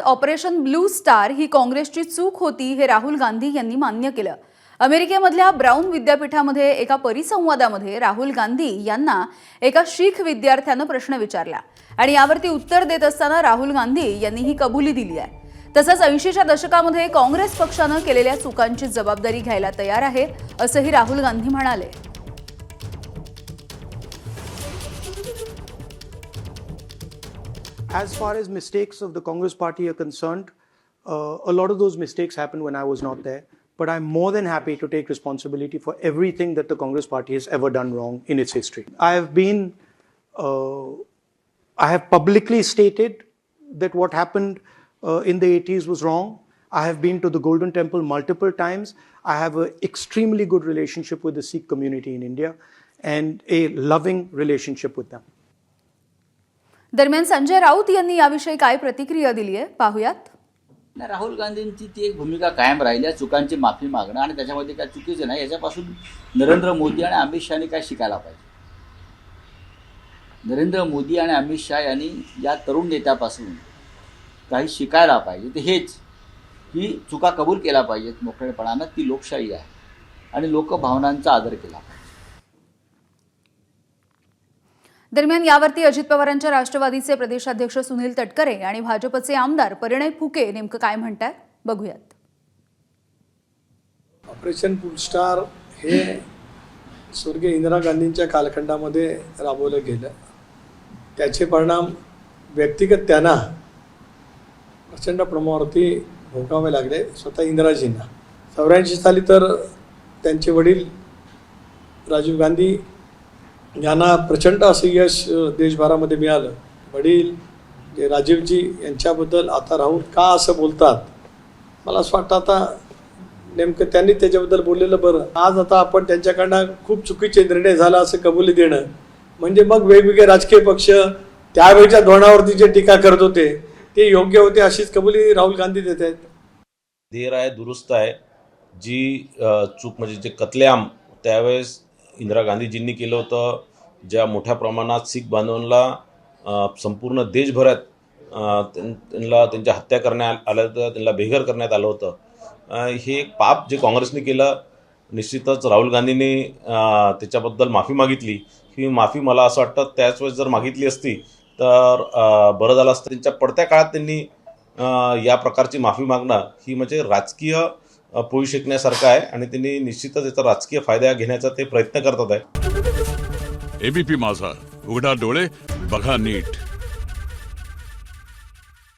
Operation blue star ही काँग्रेसची चूक होती हे राहुल गांधी यांनी मान्य केलं। अमेरिकेमधल्या ब्राउन विद्यापीठामध्ये एका परिसंवादामध्ये राहुल गांधी यांना एका शीख विद्यार्थ्यानं प्रश्न विचारला आणि यावरती उत्तर देत असताना राहुल गांधी यांनी ही कबुली दिली आहे। तसंच 80च्या दशकामध्ये काँग्रेस पक्षानं केलेल्या चुकांची जबाबदारी घ्यायला तयार आहे असंही राहुल गांधी म्हणाले। As far as mistakes of the Congress party are concerned, a lot of those mistakes happened when I was not there. But I'm more than happy to take responsibility for everything that the Congress party has ever done wrong in its history. I have publicly stated that what happened in the 80s was wrong. I have been to the Golden Temple multiple times. I have an extremely good relationship with the Sikh community in India and a loving relationship with them. दरम्यान संजय राऊत यांनी याविषयी काय प्रतिक्रिया दिली आहे पाहूयात। राहुल गांधींची ती एक भूमिका कायम राहिली आहे, चुकांची माफी मागणं आणि त्याच्यामध्ये काय चुकीचं नाही। याच्यापासून नरेंद्र मोदी आणि अमित शहानी काय शिकायला पाहिजे। नरेंद्र मोदी आणि अमित शहा यांनी या तरुण नेत्यापासून काही शिकायला पाहिजे। ते हेच की चुका कबूल केला पाहिजेत मोकळेपणानं, ती लोकशाही आहे आणि लोकभावनांचा आदर केला पाहिजे। दरम्यान यावरती अजित पवारांच्या राष्ट्रवादीचे प्रदेशाध्यक्ष सुनील तटकरे आणि भाजपचे आमदार परिणय फुके नेमकं काय म्हणतात बघूयात। ऑपरेशन ब्लू स्टार हे स्वर्गीय इंदिरा गांधींच्या कालखंडामध्ये राबवलं गेलं। त्याचे परिणाम व्यक्तिगत त्यांना प्रचंड प्रमाणावरती भोगावे लागले, स्वतः इंदिराजींना। 84 साली तर त्यांचे वडील राजीव गांधी यांना प्रचंड असं यश देशभरामध्ये मिळालं। वडील जे राजीवजी यांच्याबद्दल आता राहुल का असं बोलतात, मला असं वाटतं आता नेमकं त्यांनी त्याच्याबद्दल बोललेलं बरं। आज आता आपण त्यांच्याकडनं खूप चुकीचे निर्णय झाला असं कबुली देणं म्हणजे मग वेगवेगळे राजकीय पक्ष त्यावेळच्या धोरणावरती जे टीका करत होते ते योग्य होते अशीच कबुली राहुल गांधी देत आहेत। देर आहे दुरुस्त आहे। जी चूक म्हणजे जे कत्लेआम त्यावेळेस इंदिरा गांधीजींनी केलं होतं, ज्या मोठ्या प्रमाणात शीख बांधवांना संपूर्ण देशभरात त्यांना त्यांच्या हत्या करण्यात आलं होतं, त्यांना बेघर करण्यात आलं होतं। हे एक पाप जे काँग्रेसने केलं, निश्चितच राहुल गांधींनी त्याच्याबद्दल माफी मागितली। ही माफी मला असं वाटतं त्याच वेळेस जर मागितली असती तर बरं झालं असतं। त्यांच्या पडत्या काळात त्यांनी या प्रकारची माफी मागणं ही म्हणजे राजकीय पोळी शेकण्यासारखं आहे आणि त्यांनी निश्चितच याचा राजकीय फायदा घेण्याचा ते प्रयत्न करतात आहे। एबीपी माझा, उघडा डोळे बघा नीट।